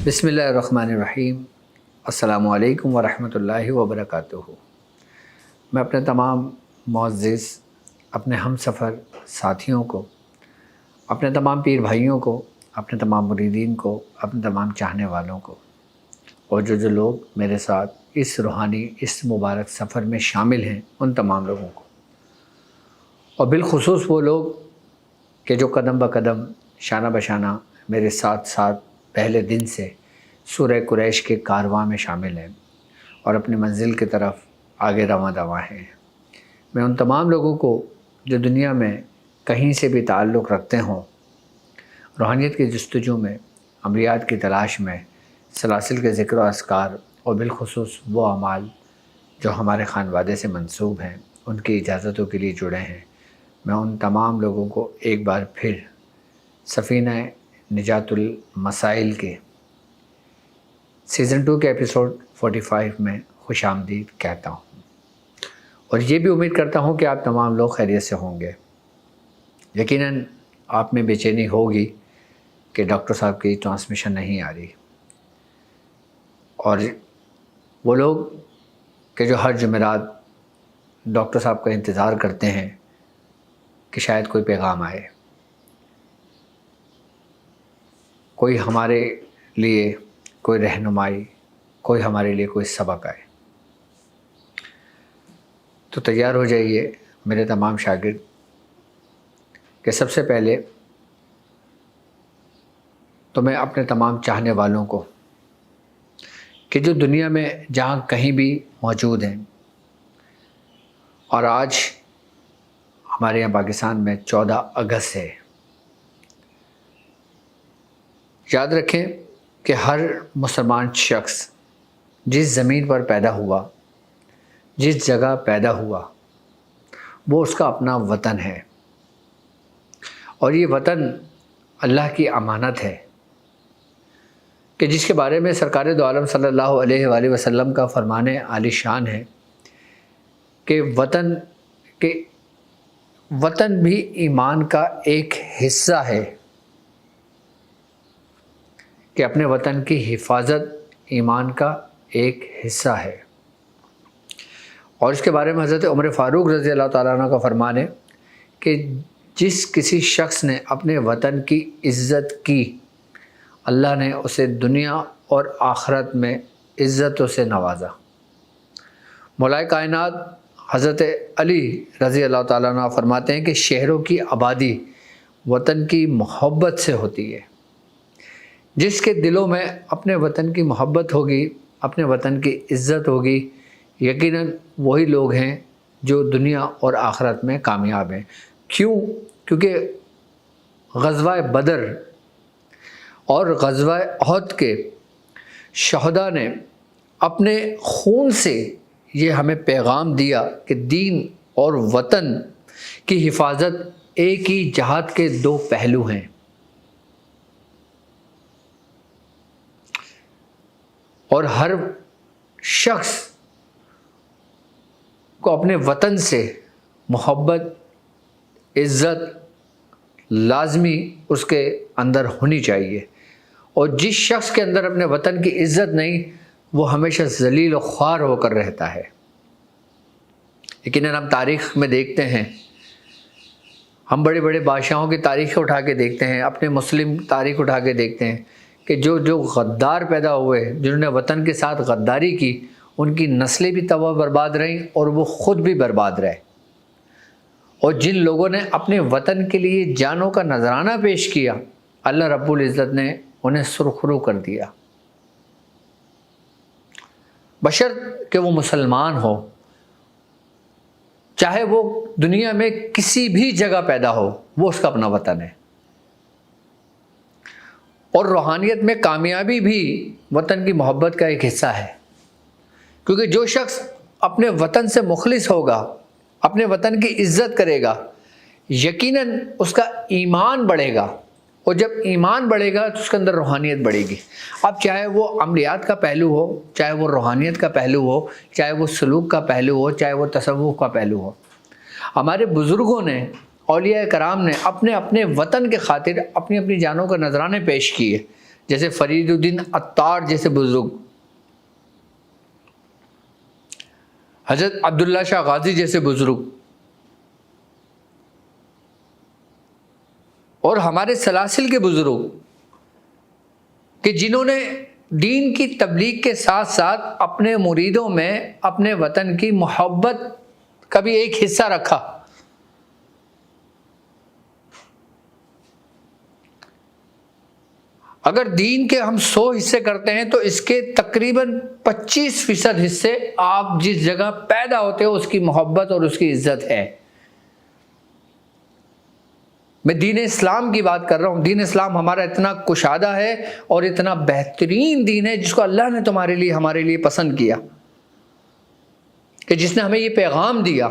بسم اللہ الرحمن الرحیم۔ السلام علیکم ورحمۃ اللہ وبرکاتہ۔ میں اپنے تمام معزز اپنے ہم سفر ساتھیوں کو، اپنے تمام پیر بھائیوں کو، اپنے تمام مریدین کو، اپنے تمام چاہنے والوں کو، اور جو لوگ میرے ساتھ اس روحانی اس مبارک سفر میں شامل ہیں ان تمام لوگوں کو، اور بالخصوص وہ لوگ کہ جو قدم بقدم شانہ بشانہ میرے ساتھ ساتھ پہلے دن سے سورہ قریش کے کارواں میں شامل ہیں اور اپنی منزل کی طرف آگے رواں دواں ہیں۔ میں ان تمام لوگوں کو جو دنیا میں کہیں سے بھی تعلق رکھتے ہوں، روحانیت کی جستجو میں، عملیات کی تلاش میں، سلاسل کے ذکر و اذکار اور بالخصوص وہ اعمال جو ہمارے خانوادے سے منسوب ہیں ان کی اجازتوں کے لیے جڑے ہیں، میں ان تمام لوگوں کو ایک بار پھر سفینہ نجات المسائل کے سیزن 2 کے ایپیسوڈ 45 میں خوش آمدید کہتا ہوں، اور یہ بھی امید کرتا ہوں کہ آپ تمام لوگ خیریت سے ہوں گے۔ یقیناً آپ میں بے چینی ہوگی کہ ڈاکٹر صاحب کی ٹرانسمیشن نہیں آ رہی، اور وہ لوگ کہ جو ہر جمعرات ڈاکٹر صاحب کا انتظار کرتے ہیں کہ شاید کوئی پیغام آئے، کوئی ہمارے لیے کوئی رہنمائی، کوئی ہمارے لیے کوئی سبق آئے، تو تیار ہو جائیے میرے تمام شاگرد کہ سب سے پہلے تو میں اپنے تمام چاہنے والوں کو کہ جو دنیا میں جہاں کہیں بھی موجود ہیں، اور آج ہمارے یہاں پاکستان میں 14 اگست ہے، یاد رکھیں کہ ہر مسلمان شخص جس زمین پر پیدا ہوا، جس جگہ پیدا ہوا، وہ اس کا اپنا وطن ہے، اور یہ وطن اللہ کی امانت ہے کہ جس کے بارے میں سرکار دو عالم صلی اللہ علیہ وآلہ وسلم کا فرمان عالی شان ہے کہ وطن بھی ایمان کا ایک حصہ ہے، کہ اپنے وطن کی حفاظت ایمان کا ایک حصہ ہے۔ اور اس کے بارے میں حضرت عمر فاروق رضی اللہ تعالیٰ عنہ کا فرمان ہے کہ جس کسی شخص نے اپنے وطن کی عزت کی، اللہ نے اسے دنیا اور آخرت میں عزتوں سے نوازا۔ مولا کائنات حضرت علی رضی اللہ تعالیٰ عنہ فرماتے ہیں کہ شہروں کی آبادی وطن کی محبت سے ہوتی ہے۔ جس کے دلوں میں اپنے وطن کی محبت ہوگی، اپنے وطن کی عزت ہوگی، یقیناً وہی لوگ ہیں جو دنیا اور آخرت میں کامیاب ہیں۔ کیونکہ غزوہ بدر اور غزوہ احد کے شہداء نے اپنے خون سے یہ ہمیں پیغام دیا کہ دین اور وطن کی حفاظت ایک ہی جہاد کے دو پہلو ہیں، اور ہر شخص کو اپنے وطن سے محبت، عزت لازمی اس کے اندر ہونی چاہیے، اور جس شخص کے اندر اپنے وطن کی عزت نہیں، وہ ہمیشہ ذلیل و خوار ہو کر رہتا ہے۔ لیکن ہم تاریخ میں دیکھتے ہیں، ہم بڑے بڑے بادشاہوں کی تاریخ اٹھا کے دیکھتے ہیں، اپنے مسلم تاریخ اٹھا کے دیکھتے ہیں کہ جو غدار پیدا ہوئے، جنہوں نے وطن کے ساتھ غداری کی، ان کی نسلیں بھی تباہ برباد رہیں اور وہ خود بھی برباد رہے، اور جن لوگوں نے اپنے وطن کے لیے جانوں کا نذرانہ پیش کیا، اللہ رب العزت نے انہیں سرخرو کر دیا، بشرط کہ وہ مسلمان ہو، چاہے وہ دنیا میں کسی بھی جگہ پیدا ہو، وہ اس کا اپنا وطن ہے۔ اور روحانیت میں کامیابی بھی وطن کی محبت کا ایک حصہ ہے، کیونکہ جو شخص اپنے وطن سے مخلص ہوگا، اپنے وطن کی عزت کرے گا، یقیناً اس کا ایمان بڑھے گا، اور جب ایمان بڑھے گا تو اس کے اندر روحانیت بڑھے گی۔ اب چاہے وہ عملیات کا پہلو ہو، چاہے وہ روحانیت کا پہلو ہو، چاہے وہ سلوک کا پہلو ہو، چاہے وہ تصوف کا پہلو ہو، ہمارے بزرگوں نے، اولیاء کرام نے اپنے اپنے وطن کے خاطر اپنی اپنی جانوں کا نذرانے پیش کیے، جیسے فرید الدین عطار جیسے بزرگ، حضرت عبداللہ شاہ غازی جیسے بزرگ، اور ہمارے سلاسل کے بزرگ کہ جنہوں نے دین کی تبلیغ کے ساتھ ساتھ اپنے مریدوں میں اپنے وطن کی محبت کا بھی ایک حصہ رکھا۔ اگر دین کے ہم 100 حصے کرتے ہیں تو اس کے تقریباً 25% حصے آپ جس جگہ پیدا ہوتے ہو اس کی محبت اور اس کی عزت ہے۔ میں دین اسلام کی بات کر رہا ہوں۔ دین اسلام ہمارا اتنا کشادہ ہے اور اتنا بہترین دین ہے جس کو اللہ نے تمہارے لیے ہمارے لیے پسند کیا، کہ جس نے ہمیں یہ پیغام دیا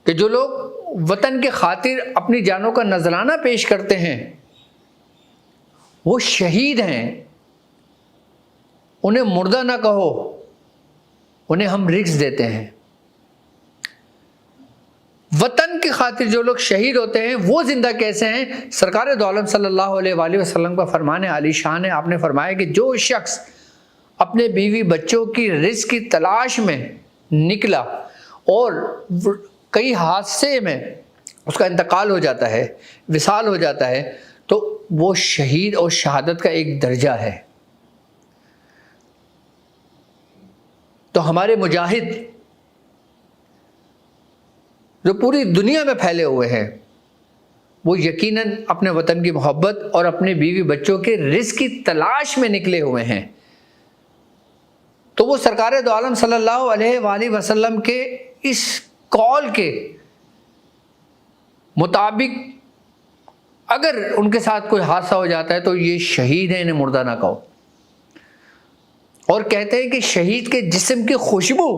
کہ جو لوگ وطن کے خاطر اپنی جانوں کا نذرانہ پیش کرتے ہیں وہ شہید ہیں، انہیں مردہ نہ کہو، انہیں ہم رزق دیتے ہیں۔ وطن کی خاطر جو لوگ شہید ہوتے ہیں وہ زندہ کیسے ہیں؟ سرکار دو عالم صلی اللہ علیہ وآلہ وسلم کا فرمان عالی شان ہے، آپ نے فرمایا کہ جو شخص اپنے بیوی بچوں کی رزق کی تلاش میں نکلا اور کئی حادثے میں اس کا انتقال ہو جاتا ہے، وصال ہو جاتا ہے، تو وہ شہید اور شہادت کا ایک درجہ ہے۔ تو ہمارے مجاہد جو پوری دنیا میں پھیلے ہوئے ہیں وہ یقیناً اپنے وطن کی محبت اور اپنے بیوی بچوں کے رزق کی تلاش میں نکلے ہوئے ہیں۔ تو وہ سرکار دو عالم صلی اللہ علیہ وآلہ وسلم کے اس قول کے مطابق اگر ان کے ساتھ کوئی حادثہ ہو جاتا ہے تو یہ شہید ہیں، انہیں مردہ نہ کہو۔ اور کہتے ہیں کہ شہید کے جسم کی خوشبو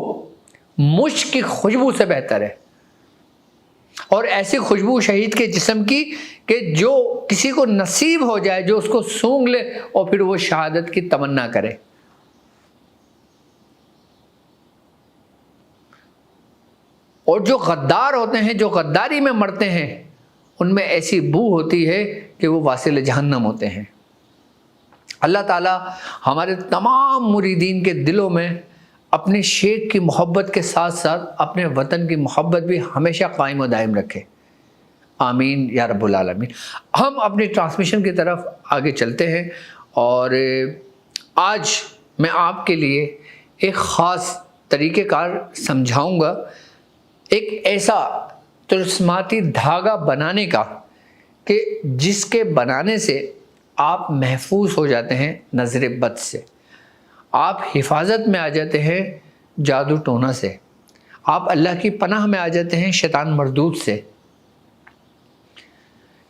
مشک کی خوشبو سے بہتر ہے، اور ایسی خوشبو شہید کے جسم کی کہ جو کسی کو نصیب ہو جائے، جو اس کو سونگھ لے اور پھر وہ شہادت کی تمنا کرے۔ اور جو غدار ہوتے ہیں، جو غداری میں مرتے ہیں، ان میں ایسی بو ہوتی ہے کہ وہ واصل جہنم ہوتے ہیں۔ اللہ تعالی ہمارے تمام مریدین کے دلوں میں اپنے شیخ کی محبت کے ساتھ ساتھ اپنے وطن کی محبت بھی ہمیشہ قائم و دائم رکھے، آمین یا رب العالمین۔ ہم اپنی ٹرانسمیشن کی طرف آگے چلتے ہیں، اور آج میں آپ کے لیے ایک خاص طریقہ کار سمجھاؤں گا، ایک ایسا طلسماتی دھاگا بنانے کا کہ جس کے بنانے سے آپ محفوظ ہو جاتے ہیں نظر بد سے، آپ حفاظت میں آ جاتے ہیں جادو ٹونا سے، آپ اللہ کی پناہ میں آ جاتے ہیں شیطان مردود سے۔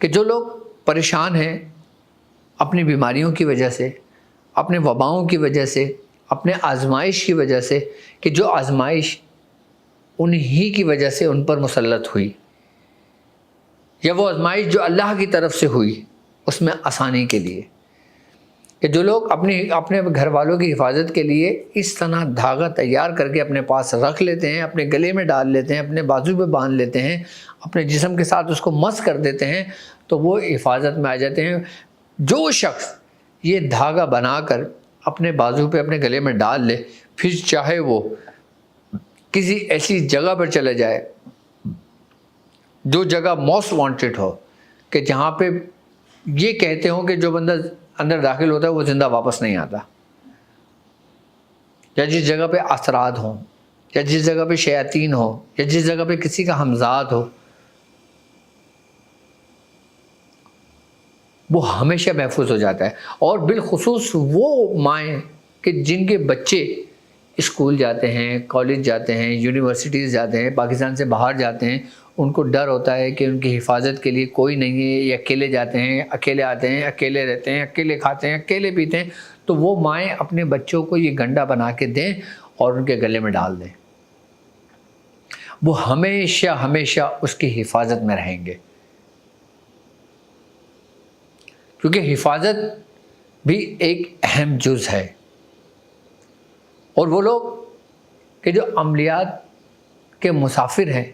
کہ جو لوگ پریشان ہیں اپنی بیماریوں کی وجہ سے، اپنے وباؤں کی وجہ سے، اپنے آزمائش کی وجہ سے، کہ جو آزمائش انہی کی وجہ سے ان پر مسلط ہوئی، یا وہ آزمائش جو اللہ کی طرف سے ہوئی اس میں آسانی کے لیے، کہ جو لوگ اپنے گھر والوں کی حفاظت کے لیے اس طرح دھاگا تیار کر کے اپنے پاس رکھ لیتے ہیں، اپنے گلے میں ڈال لیتے ہیں، اپنے بازو پہ باندھ لیتے ہیں، اپنے جسم کے ساتھ اس کو مس کر دیتے ہیں، تو وہ حفاظت میں آ جاتے ہیں۔ جو شخص یہ دھاگا بنا کر اپنے بازو پہ اپنے گلے میں ڈال لے، پھر چاہے وہ کسی ایسی جگہ پر چلے جائے جو جگہ موسٹ وانٹڈ ہو، کہ جہاں پہ یہ کہتے ہوں کہ جو بندہ اندر داخل ہوتا ہے وہ زندہ واپس نہیں آتا، یا جس جگہ پہ اثرات ہوں، یا جس جگہ پہ شیاطین ہو، یا جس جگہ پہ کسی کا ہمزاد ہو، وہ ہمیشہ محفوظ ہو جاتا ہے۔ اور بالخصوص وہ مائیں کہ جن کے بچے اسکول جاتے ہیں، کالج جاتے ہیں، یونیورسٹیز جاتے ہیں، پاکستان سے باہر جاتے ہیں، ان کو ڈر ہوتا ہے کہ ان کی حفاظت کے لیے کوئی نہیں ہے، یہ اکیلے جاتے ہیں، اکیلے آتے ہیں، اکیلے رہتے ہیں، اکیلے کھاتے ہیں، اکیلے پیتے ہیں، تو وہ مائیں اپنے بچوں کو یہ گنڈا بنا کے دیں اور ان کے گلے میں ڈال دیں، وہ ہمیشہ ہمیشہ اس کی حفاظت میں رہیں گے، کیونکہ حفاظت بھی ایک اہم جز ہے۔ اور وہ لوگ کہ جو عملیات کے مسافر ہیں،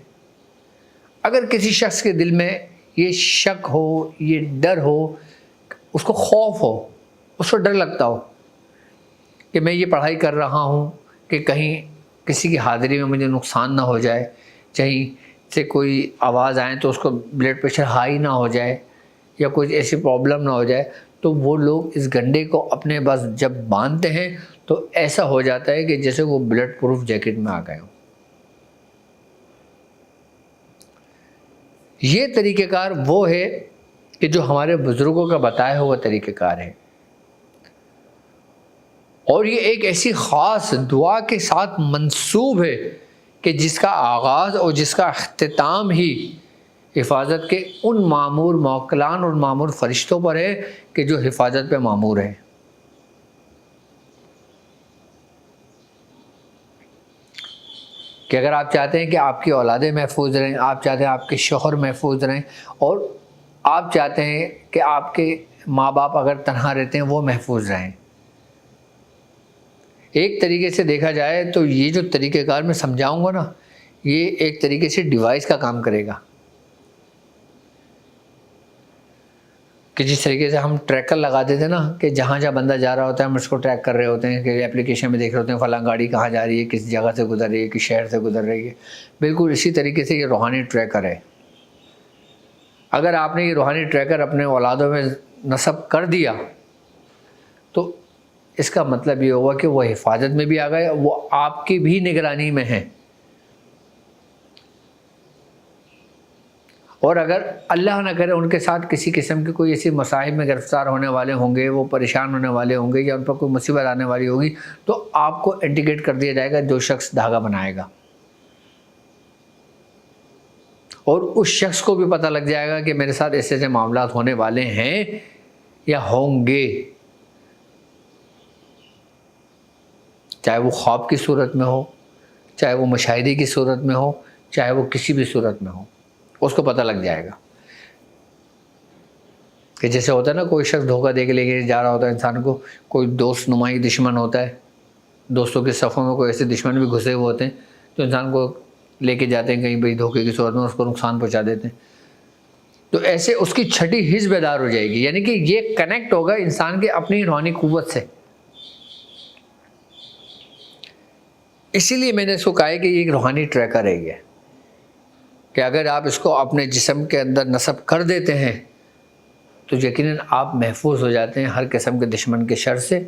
اگر کسی شخص کے دل میں یہ شک ہو، یہ ڈر ہو، اس کو خوف ہو، اس کو ڈر لگتا ہو کہ میں یہ پڑھائی کر رہا ہوں کہ کہیں کسی کی حاضری میں مجھے نقصان نہ ہو جائے، کہیں سے کوئی آواز آئے تو اس کو بلڈ پریشر ہائی نہ ہو جائے یا کوئی ایسی پرابلم نہ ہو جائے، تو وہ لوگ اس گنڈے کو اپنے پاس جب باندھتے ہیں تو ایسا ہو جاتا ہے کہ جیسے وہ بلٹ پروف جیکٹ میں آ گئے ہوں۔ یہ طریقہ کار وہ ہے کہ جو ہمارے بزرگوں کا بتایا ہوا طریقہ کار ہے، اور یہ ایک ایسی خاص دعا کے ساتھ منسوب ہے کہ جس کا آغاز اور جس کا اختتام ہی حفاظت کے ان مامور موکلان اور مامور فرشتوں پر ہے کہ جو حفاظت پہ مامور ہیں۔ کہ اگر آپ چاہتے ہیں کہ آپ کی اولادیں محفوظ رہیں، آپ چاہتے ہیں آپ کے شوہر محفوظ رہیں، اور آپ چاہتے ہیں کہ آپ کے ماں باپ اگر تنہا رہتے ہیں وہ محفوظ رہیں، ایک طریقے سے دیکھا جائے تو یہ جو طریقہ کار میں سمجھاؤں گا نا، یہ ایک طریقے سے ڈیوائس کا کام کرے گا، کہ جس طریقے سے ہم ٹریکر لگاتے تھے نا کہ جہاں جہاں بندہ جا رہا ہوتا ہے ہم اس کو ٹریک کر رہے ہوتے ہیں، کہ اپلیکیشن میں دیکھ رہے ہوتے ہیں فلاں گاڑی کہاں جا رہی ہے، کس جگہ سے گزر رہی ہے، کس شہر سے گزر رہی ہے۔ بالکل اسی طریقے سے یہ روحانی ٹریکر ہے۔ اگر آپ نے یہ روحانی ٹریکر اپنے اولادوں میں نصب کر دیا تو اس کا مطلب یہ ہوگا کہ وہ حفاظت میں بھی آ گئے، وہ آپ کی بھی نگرانی میں ہیں، اور اگر اللہ نہ کرے ان کے ساتھ کسی قسم کی کوئی ایسی مصائب میں گرفتار ہونے والے ہوں گے، وہ پریشان ہونے والے ہوں گے یا ان پر کوئی مصیبت آنے والی ہوگی، تو آپ کو انڈیکیٹ کر دیا جائے گا جو شخص دھاگا بنائے گا، اور اس شخص کو بھی پتہ لگ جائے گا کہ میرے ساتھ ایسے ایسے معاملات ہونے والے ہیں یا ہوں گے، چاہے وہ خواب کی صورت میں ہو، چاہے وہ مشاہدے کی صورت میں ہو، چاہے وہ کسی بھی صورت میں ہو، اس کو پتہ لگ جائے گا۔ کہ جیسے ہوتا ہے نا، کوئی شخص دھوکہ دے کے لے کے جا رہا ہوتا ہے انسان کو، کوئی دوست نمائی دشمن ہوتا ہے، دوستوں کے صفوں میں کوئی ایسے دشمن بھی گھسے ہوئے ہوتے ہیں تو انسان کو لے کے جاتے ہیں کہیں بھئی دھوکے کی صورت میں، اس کو نقصان پہنچا دیتے ہیں، تو ایسے اس کی چھٹی حس بیدار ہو جائے گی، یعنی کہ یہ کنیکٹ ہوگا انسان کے اپنی روحانی قوت سے۔ اسی لیے میں نے اس کو کہا ہے کہ یہ ایک روحانی ٹریکر ہے یہ، کہ اگر آپ اس کو اپنے جسم کے اندر نصب کر دیتے ہیں تو یقیناً آپ محفوظ ہو جاتے ہیں ہر قسم کے دشمن کے شر سے،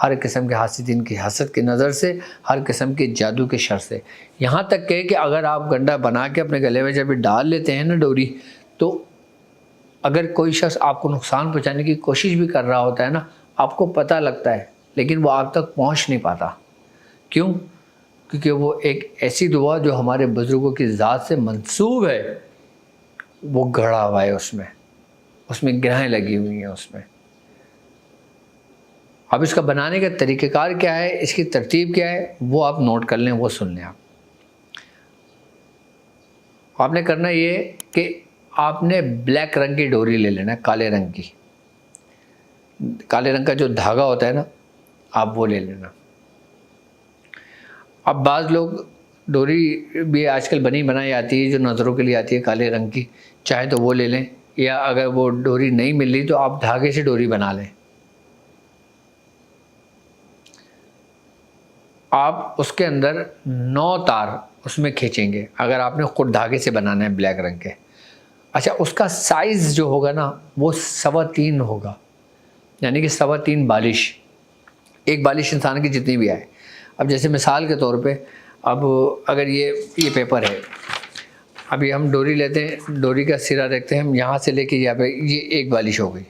ہر قسم کے حاسدین کی حسد کی نظر سے، ہر قسم کے جادو کے شر سے، یہاں تک کہ اگر آپ گنڈا بنا کے اپنے گلے میں جب ڈال لیتے ہیں نا ڈوری، تو اگر کوئی شخص آپ کو نقصان پہنچانے کی کوشش بھی کر رہا ہوتا ہے نا، آپ کو پتہ لگتا ہے لیکن وہ آپ تک پہنچ نہیں پاتا۔ کیوں؟ کیونکہ وہ ایک ایسی دعا جو ہمارے بزرگوں کی ذات سے منسوب ہے، وہ گڑھا ہوا ہے، اس میں گرہیں لگی ہوئی ہیں اس میں۔ اب اس کا بنانے کا طریقہ کار کیا ہے، اس کی ترتیب کیا ہے، وہ آپ نوٹ کر لیں، وہ سن لیں۔ آپ نے کرنا یہ کہ آپ نے بلیک رنگ کی ڈوری لے لینا ہے، کالے رنگ کی، کالے رنگ کا جو دھاگا ہوتا ہے نا، آپ وہ لے لینا۔ اب بعض لوگ ڈوری بھی آج کل بنی بنائی آتی ہے جو نظروں کے لیے آتی ہے کالے رنگ کی، چاہے تو وہ لے لیں، یا اگر وہ ڈوری نہیں مل رہی تو آپ دھاگے سے ڈوری بنا لیں۔ آپ اس کے اندر 9 تار اس میں کھینچیں گے، اگر آپ نے خود دھاگے سے بنانا ہے بلیک رنگ کے۔ اچھا، اس کا سائز جو ہوگا نا وہ 3.25 ہوگا، یعنی کہ 3.25 بالش، ایک بالش انسان کی جتنی بھی آئے۔ اب جیسے مثال کے طور پہ، اب اگر یہ پیپر ہے، ابھی ہم ڈوری لیتے ہیں، ڈوری کا سرا دیکھتے ہیں ہم، یہاں سے لے کے یہاں پہ یہ 1 بالش ہو گئی،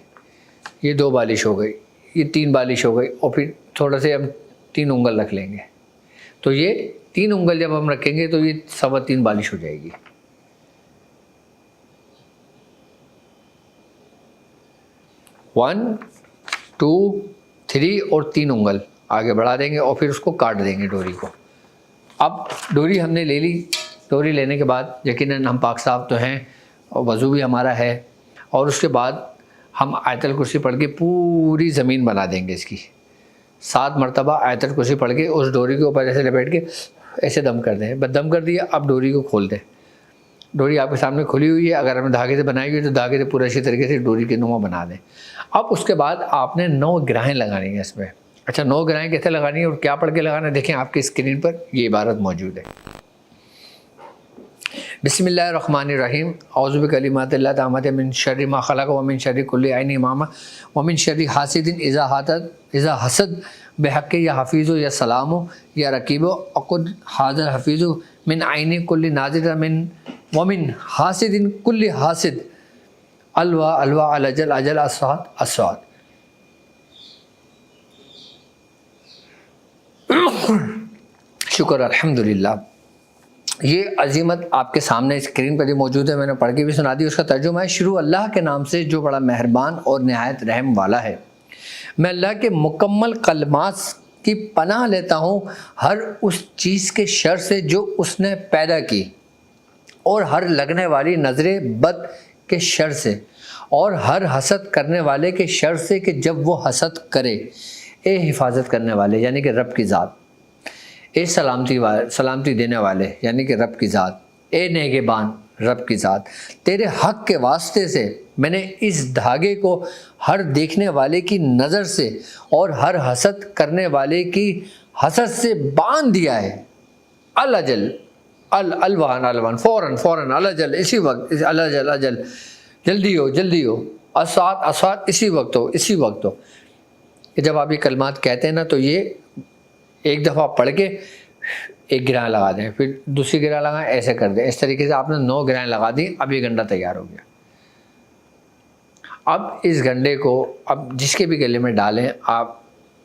یہ 2 بالش ہو گئی، یہ 3 بالش ہو گئی، اور پھر تھوڑا سے ہم 3 انگل رکھ لیں گے، تو یہ 3 انگل جب ہم رکھیں گے تو یہ 3.25 بالش ہو جائے گی۔ 1 2 3 اور 3 انگل آگے بڑھا دیں گے اور پھر اس کو کاٹ دیں گے ڈوری کو۔ اب ڈوری ہم نے لے لی، ڈوری لینے کے بعد یقیناً ہم پاک صاف تو ہیں اور وضو بھی ہمارا ہے، اور اس کے بعد ہم آیت الکرسی پڑھ کے پوری زمین بنا دیں گے اس کی، 7 مرتبہ آیت الکرسی پڑھ کے اس ڈوری کے اوپر ایسے لپیٹ کے ایسے دم کر دیں، بس دم کر دیا، اب ڈوری کو کھول دیں، ڈوری آپ کے سامنے کھلی ہوئی ہے، اگر ہم نے دھاگے سے بنائی ہوئی ہے تو دھاگے سے پورا اچھی طریقے سے ڈوری کے نما بنا دیں۔ اب اس کے بعد آپ نے 9 گرہیں لگانی ہیں اس میں۔ اچھا 9 گرہیں کیسے لگانی ہے اور کیا پڑھ کے لگانا ہے، دیکھیں آپ کی اسکرین پر یہ عبارت موجود ہے۔ بسم اللہ الرحمن الرحیم، اعوذ بکلمات اللہ التامات من شر ما خلق ومن شر کل عین امامہ ومن شر حاسد اذا حسد بحق یا حفیظ یا سلام یا رقیب عقد حاضر حفیظ من عین کل ناظر ومن حاسد کل حاسد الوا الوا الجل اجل اسواد اسواد۔ شکر الحمدللہ۔ یہ عظیمت آپ کے سامنے اسکرین پر ہی موجود ہے، میں نے پڑھ کے بھی سنا دی۔ اس کا ترجمہ ہے، شروع اللہ کے نام سے جو بڑا مہربان اور نہایت رحم والا ہے۔ میں اللہ کے مکمل کلمات کی پناہ لیتا ہوں ہر اس چیز کے شر سے جو اس نے پیدا کی، اور ہر لگنے والی نظر بد کے شر سے، اور ہر حسد کرنے والے کے شر سے کہ جب وہ حسد کرے۔ اے حفاظت کرنے والے یعنی کہ رب کی ذات، اے سلامتی دینے والے یعنی کہ رب کی ذات، اے نگہبان رب کی ذات، تیرے حق کے واسطے سے میں نے اس دھاگے کو ہر دیکھنے والے کی نظر سے اور ہر حسد کرنے والے کی حسد سے باندھ دیا ہے۔ الاجل الوان فوراً الاجل اسی وقت، الاجل جلدی ہو، اسات اسی وقت ہو۔ کہ جب آپ یہ کلمات کہتے ہیں نا تو یہ ایک دفعہ پڑھ کے ایک گرہ لگا دیں، پھر دوسری گرہ لگائیں، ایسے کر دیں۔ اس طریقے سے آپ نے 9 گرہیں لگا دی، اب یہ گنڈا تیار ہو گیا۔ اب اس گنڈے کو اب جس کے بھی گلے میں ڈالیں آپ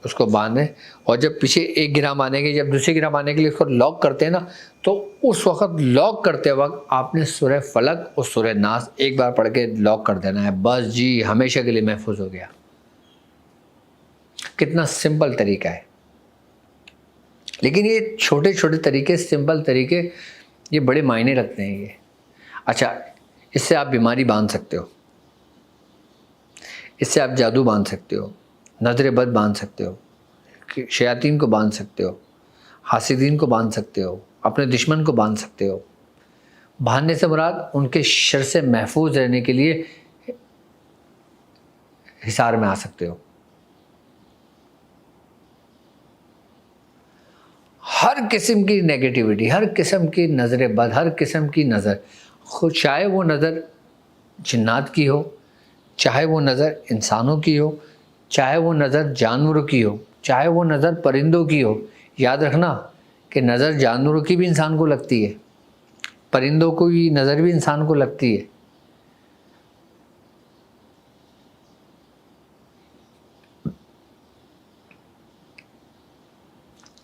اس کو باندھیں، اور جب پیچھے ایک گرہ باندھیں گے، جب دوسری گرہ باندھنے کے لیے اس کو لاک کرتے ہیں نا، تو اس وقت لاک کرتے وقت آپ نے سورہ فلق اور سورہ ناس ایک بار پڑھ کے لاک کر دینا ہے، بس جی ہمیشہ کے لیے محفوظ ہو گیا۔ کتنا سمپل طریقہ ہے، لیکن یہ چھوٹے چھوٹے طریقے، سمپل طریقے، یہ بڑے معنی رکھتے ہیں یہ۔ اچھا، اس سے آپ بیماری باندھ سکتے ہو، اس سے آپ جادو باندھ سکتے ہو، نظر بد باندھ سکتے ہو، شیاطین کو باندھ سکتے ہو، حاسدین کو باندھ سکتے ہو، اپنے دشمن کو باندھ سکتے ہو۔ باندھنے سے مراد ان کے شر سے محفوظ رہنے کے لیے حصار میں آ سکتے ہو۔ ہر قسم کی نیگیٹیوٹی، ہر قسم کی نظر بد، ہر قسم کی نظر، چاہے وہ نظر جنات کی ہو، چاہے وہ نظر انسانوں کی ہو، چاہے وہ نظر جانوروں کی ہو، چاہے وہ نظر پرندوں کی ہو۔ یاد رکھنا کہ نظر جانوروں کی بھی انسان کو لگتی ہے، پرندوں کو بھی نظر بھی انسان کو لگتی ہے۔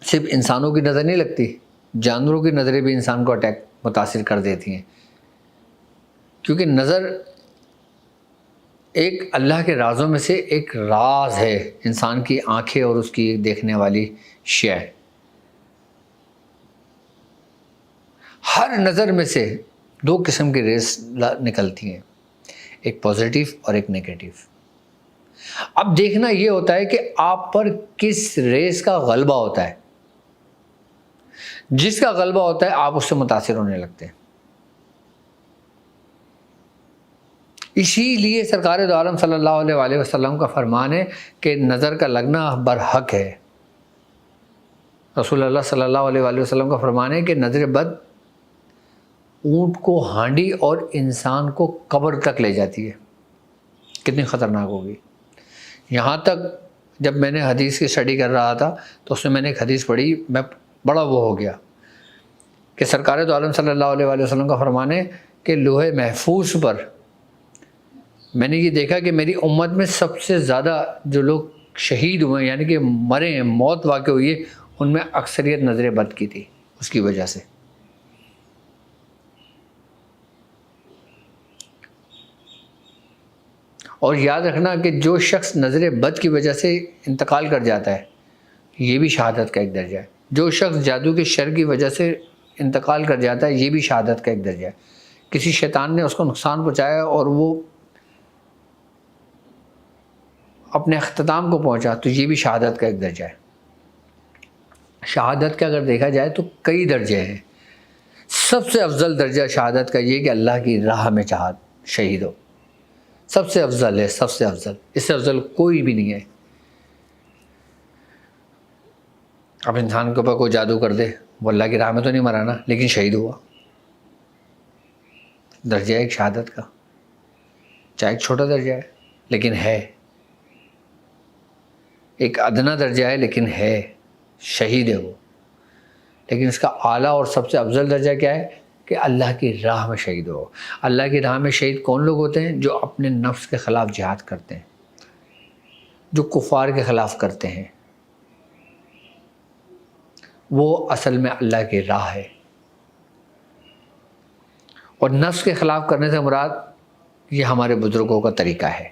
صرف انسانوں کی نظر نہیں لگتی، جانوروں کی نظریں بھی انسان کو متاثر کر دیتی ہیں، کیونکہ نظر ایک اللہ کے رازوں میں سے ایک راز ہے، انسان کی آنکھیں اور اس کی دیکھنے والی شے۔ ہر نظر میں سے 2 قسم کی ریز نکلتی ہیں، ایک پازیٹیو اور ایک نیگیٹیو۔ اب دیکھنا یہ ہوتا ہے کہ آپ پر کس ریز کا غلبہ ہوتا ہے۔ جس کا غلبہ ہوتا ہے آپ اس سے متاثر ہونے لگتے ہیں۔ اسی لیے سرکار دو عالم صلی اللہ علیہ وسلم کا فرمان ہے کہ نظر کا لگنا برحق ہے۔ رسول اللہ صلی اللہ علیہ وسلم کا فرمان ہے کہ نظر بد اونٹ کو ہانڈی اور انسان کو قبر تک لے جاتی ہے۔ کتنی خطرناک ہوگی۔ یہاں تک جب میں نے حدیث کی اسٹڈی کر رہا تھا تو اس میں نے ایک حدیث پڑھی، میں بڑا وہ ہو گیا کہ سرکار دو عالم صلی اللہ علیہ وسلم کا فرمان ہے کہ لوح محفوظ پر میں نے یہ دیکھا کہ میری امت میں سب سے زیادہ جو لوگ شہید ہوئے یعنی کہ مرے ہیں، موت واقع ہوئی ہے، ان میں اکثریت نظر بد کی تھی اس کی وجہ سے۔ اور یاد رکھنا کہ جو شخص نظر بد کی وجہ سے انتقال کر جاتا ہے یہ بھی شہادت کا ایک درجہ ہے۔ جو شخص جادو کے شر کی وجہ سے انتقال کر جاتا ہے یہ بھی شہادت کا ایک درجہ ہے۔ کسی شیطان نے اس کو نقصان پہنچایا اور وہ اپنے اختتام کو پہنچا تو یہ بھی شہادت کا ایک درجہ ہے۔ شہادت کا اگر دیکھا جائے تو کئی درجے ہیں، سب سے افضل درجہ شہادت کا یہ کہ اللہ کی راہ میں شہید ہو، سب سے افضل ہے، سب سے افضل، اس سے افضل کوئی بھی نہیں ہے۔ اب انسان کے اوپر کوئی جادو کر دے، وہ اللہ کی راہ میں تو نہیں مرا نا، لیکن شہید ہوا، درجہ ایک شہادت کا، چاہے ایک چھوٹا درجہ ہے لیکن ہے، ایک ادنا درجہ ہے لیکن ہے، شہید ہے وہ۔ لیکن اس کا اعلیٰ اور سب سے افضل درجہ کیا ہے کہ اللہ کی راہ میں شہید ہو۔ اللہ کی راہ میں شہید کون لوگ ہوتے ہیں؟ جو اپنے نفس کے خلاف جہاد کرتے ہیں، جو کفار کے خلاف کرتے ہیں، وہ اصل میں اللہ کی راہ ہے۔ اور نفس کے خلاف کرنے سے مراد یہ ہمارے بزرگوں کا طریقہ ہے۔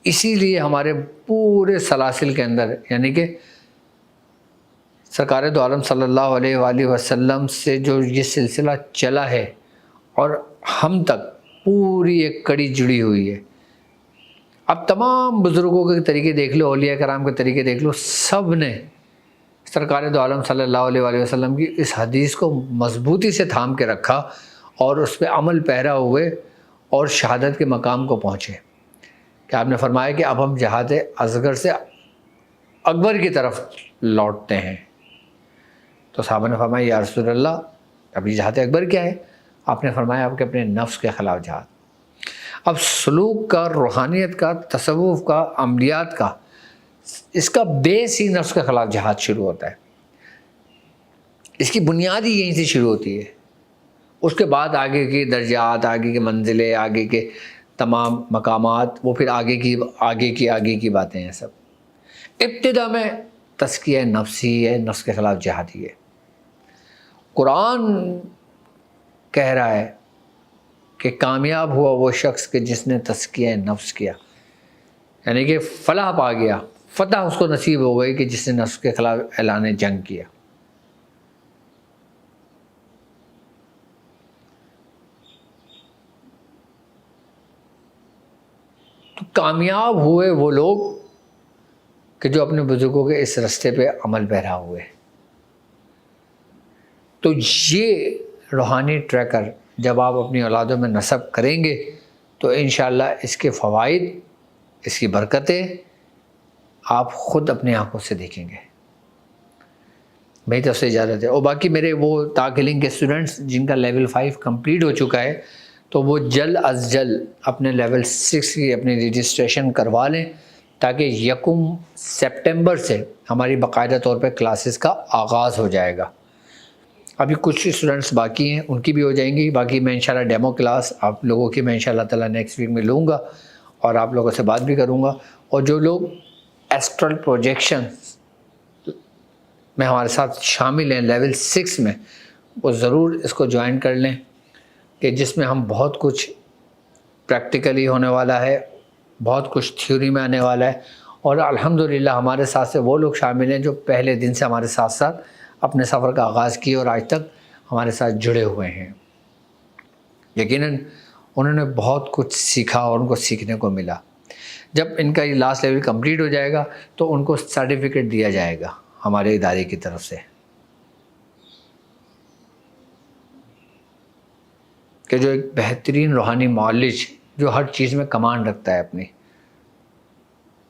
اسی لیے ہمارے پورے سلاسل کے اندر، یعنی کہ سرکار دو عالم صلی اللہ علیہ وآلہ وسلم سے جو یہ سلسلہ چلا ہے اور ہم تک پوری ایک کڑی جڑی ہوئی ہے۔ اب تمام بزرگوں کے طریقے دیکھ لو، اولیاء کرام کے طریقے دیکھ لو، سب نے سرکار دو عالم صلی اللہ علیہ وآلہ وسلم کی اس حدیث کو مضبوطی سے تھام کے رکھا اور اس پہ عمل پیرا ہوئے اور شہادت کے مقام کو پہنچے۔ کہ آپ نے فرمایا کہ اب ہم جہاد اصغر سے اکبر کی طرف لوٹتے ہیں۔ تو صحابہ نے فرمایا یا رسول اللہ، اب یہ جہاد اکبر کیا ہے؟ آپ نے فرمایا آپ کے اپنے نفس کے خلاف جہاد۔ اب سلوک کا، روحانیت کا، تصوف کا، عملیات کا، اس کا بیس ہی نفس کے خلاف جہاد شروع ہوتا ہے، اس کی بنیاد ہی یہیں سے شروع ہوتی ہے۔ اس کے بعد آگے کی درجات، آگے کی منزلیں، آگے کے تمام مقامات، وہ پھر آگے کی باتیں ہیں سب۔ ابتدا میں تزکیہ نفس ہی ہے، نفس کے خلاف جہاد ہی ہے۔ قرآن کہہ رہا ہے کہ کامیاب ہوا وہ شخص کہ جس نے تزکیہ نفس کیا، یعنی کہ فلاح پا گیا، فتح اس کو نصیب ہو گئی کہ جس نے نفس کے خلاف اعلان جنگ کیا۔ تو کامیاب ہوئے وہ لوگ کہ جو اپنے بزرگوں کے اس رستے پہ عمل پیرا ہوئے۔ تو یہ روحانی ٹریکر جب آپ اپنی اولادوں میں نصب کریں گے تو انشاءاللہ اس کے فوائد، اس کی برکتیں آپ خود اپنی آنکھوں سے دیکھیں گے۔ میری طرف سے اجازت ہے۔ اور باقی میرے وہ تاکلنگ کے اسٹوڈنٹس جن کا لیول 5 کمپلیٹ ہو چکا ہے تو وہ جلد از جلد اپنے لیول 6 کی اپنی رجسٹریشن کروا لیں، تاکہ 1 سپٹمبر سے ہماری باقاعدہ طور پہ کلاسز کا آغاز ہو جائے گا۔ ابھی کچھ اسٹوڈنٹس باقی ہیں، ان کی بھی ہو جائیں گی۔ باقی میں انشاءاللہ ڈیمو کلاس آپ لوگوں کی میں انشاءاللہ تعالیٰ نیکسٹ ویک میں لوں گا اور آپ لوگوں سے بات بھی کروں گا۔ اور جو لوگ ایسٹرل پروجیکشنز میں ہمارے ساتھ شامل ہیں لیول 6 میں، وہ ضرور اس کو جوائن کر لیں، کہ جس میں ہم بہت کچھ پریکٹیکلی ہونے والا ہے، بہت کچھ تھیوری میں آنے والا ہے۔ اور الحمدللہ ہمارے ساتھ سے وہ لوگ شامل ہیں جو پہلے دن سے ہمارے ساتھ ساتھ اپنے سفر کا آغاز کیے اور آج تک ہمارے ساتھ جڑے ہوئے ہیں۔ یقیناً انہوں نے بہت کچھ سیکھا اور ان کو سیکھنے کو ملا۔ جب ان کا یہ لاسٹ لیول کمپلیٹ ہو جائے گا تو ان کو سرٹیفکیٹ دیا جائے گا ہمارے ادارے کی طرف سے، کہ جو ایک بہترین روحانی معالج جو ہر چیز میں کمانڈ رکھتا ہے اپنی،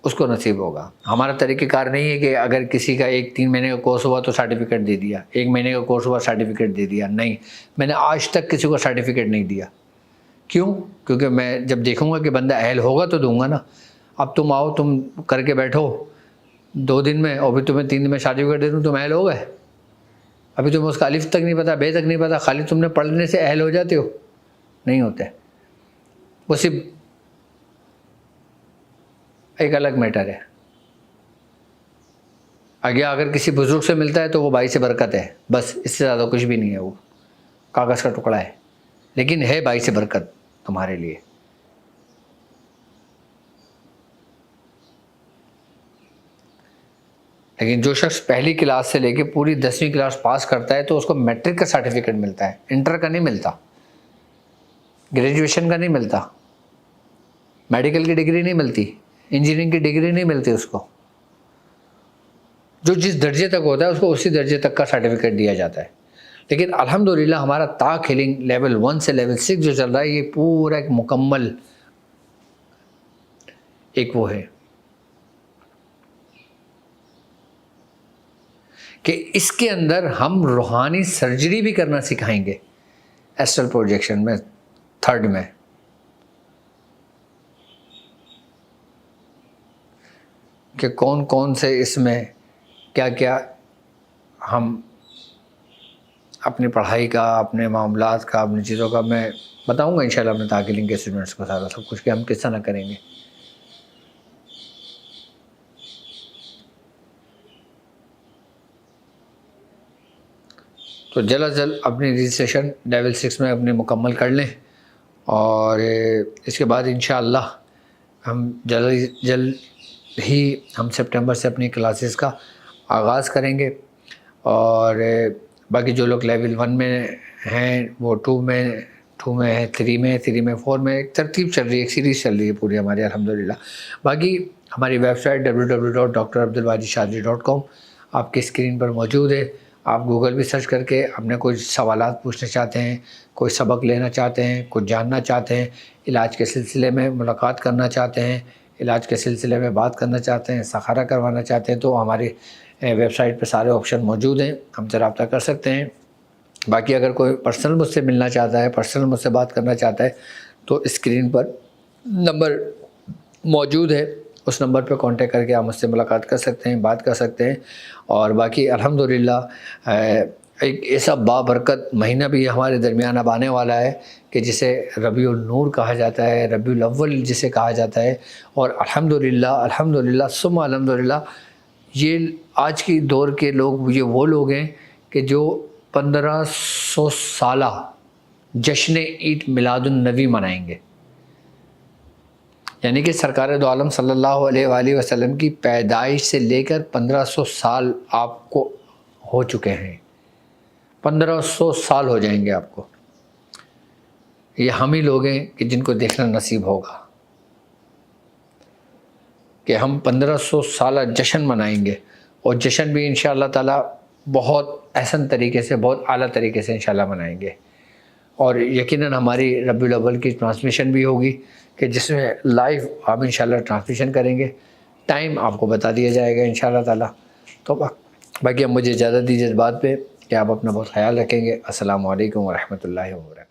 اس کو نصیب ہوگا۔ ہمارا طریقہ کار نہیں ہے کہ اگر کسی کا 3 مہینے کا کورس ہوا تو سرٹیفکیٹ دے دیا، 1 مہینے کا کورس ہوا سرٹیفکیٹ دے دیا، نہیں، میں نے آج تک کسی کو سرٹیفکیٹ نہیں دیا۔ کیوں؟ کیونکہ میں جب دیکھوں گا کہ بندہ اہل ہوگا تو دوں گا نا۔ اب تم آؤ، تم کر کے بیٹھو 2 دن میں اور پھر تمہیں 3 دن میں سرٹیفکیٹ دے دوں، تم اہل ہو گئے؟ ابھی تمہیں اس کا الف تک نہیں پتہ، بے تک نہیں پتہ، خالی تم نے پڑھنے سے اہل ہو جاتے ہو؟ نہیں ہوتے۔ وہ صرف ایک الگ میٹر ہے۔ اگر کسی بزرگ سے ملتا ہے تو وہ باعث برکت ہے، بس اس سے زیادہ کچھ بھی نہیں ہے، وہ کاغذ کا ٹکڑا ہے، لیکن ہے باعث برکت تمہارے لیے۔ لیکن جو شخص پہلی کلاس سے لے کے پوری 10ویں کلاس پاس کرتا ہے تو اس کو میٹرک کا سرٹیفکیٹ ملتا ہے، انٹر کا نہیں ملتا، گریجویشن کا نہیں ملتا، میڈیکل کی ڈگری نہیں ملتی، انجینئرنگ کی ڈگری نہیں ملتی۔ اس کو جو جس درجے تک ہوتا ہے اس کو اسی درجے تک کا سرٹیفکیٹ دیا جاتا ہے۔ لیکن الحمدللہ ہمارا تاک ہیلنگ لیول 1 سے لیول 6 جو چل رہا ہے، یہ پورا ایک مکمل ایک وہ ہے کہ اس کے اندر ہم روحانی سرجری بھی کرنا سکھائیں گے ایسٹرل پروجیکشن میں 3rd میں. کہ کون کون سے اس میں کیا کیا ہم اپنی پڑھائی کا، اپنے معاملات کا، اپنی چیزوں کا میں بتاؤں گا انشاءاللہ اپنے تاک ہیلنگ کے اسٹوڈنٹس کو سارا سب کچھ کہ ہم کس طرح کریں گے. تو جلد از جلد اپنی رجسٹریشن لیول 6 میں اپنے مکمل کر لیں، اور اس کے بعد انشاءاللہ ہم جلد ہی ہم سپٹمبر سے اپنی کلاسز کا آغاز کریں گے. اور باقی جو لوگ لیول 1 میں ہیں وہ 2 میں ہیں، 3 میں 4 میں ایک ترتیب چل رہی ہے، ایک سیریز چل رہی ہے پوری ہماری الحمدللہ. باقی ہماری ویب سائٹ www.drabdulbari.com آپ کی اسکرین پر موجود ہے. آپ گوگل بھی سرچ کر کے اپنے کوئی سوالات پوچھنا چاہتے ہیں، کوئی سبق لینا چاہتے ہیں، کچھ جاننا چاہتے ہیں، علاج کے سلسلے میں ملاقات کرنا چاہتے ہیں، علاج کے سلسلے میں بات کرنا چاہتے ہیں، استخارہ کروانا چاہتے ہیں، تو ہماری ویب سائٹ پہ سارے آپشن موجود ہیں، ہم سے رابطہ کر سکتے ہیں. باقی اگر کوئی پرسنل مجھ سے ملنا چاہتا ہے، پرسنل مجھ سے بات کرنا چاہتا ہے، تو اسکرین پر نمبر موجود ہے، اس نمبر پہ کانٹیکٹ کر کے آپ مجھ سے ملاقات کر سکتے ہیں، بات کر سکتے ہیں. اور باقی الحمدللہ ایک ایسا بابرکت مہینہ بھی ہمارے درمیان اب آنے والا ہے کہ جسے ربیع النور کہا جاتا ہے، ربیع الاول جسے کہا جاتا ہے. اور الحمدللہ ثم الحمدللہ یہ آج کی دور کے لوگ، یہ وہ لوگ ہیں کہ جو 1500 سالہ جشن عید میلاد النبی منائیں گے. یعنی کہ سرکار دو عالم صلی اللہ علیہ وآلہ وسلم کی پیدائش سے لے کر 1500 سال آپ کو ہو چکے ہیں، 1500 سال ہو جائیں گے آپ کو. یہ ہم ہی لوگ ہیں کہ جن کو دیکھنا نصیب ہوگا کہ ہم 1500 سالہ جشن منائیں گے. اور جشن بھی انشاءاللہ تعالیٰ بہت احسن طریقے سے، بہت اعلیٰ طریقے سے انشاءاللہ منائیں گے. اور یقیناً ہماری ربیع الاول کی ٹرانسمیشن بھی ہوگی کہ جس میں لائیو آپ انشاءاللہ ٹرانسمیشن کریں گے. ٹائم آپ کو بتا دیا جائے گا انشاءاللہ تعالیٰ. تو باقی اب مجھے اجازت دیجیے اس بات پہ کہ آپ اپنا بہت خیال رکھیں گے. السلام علیکم ورحمۃ اللہ وبرکاتہ.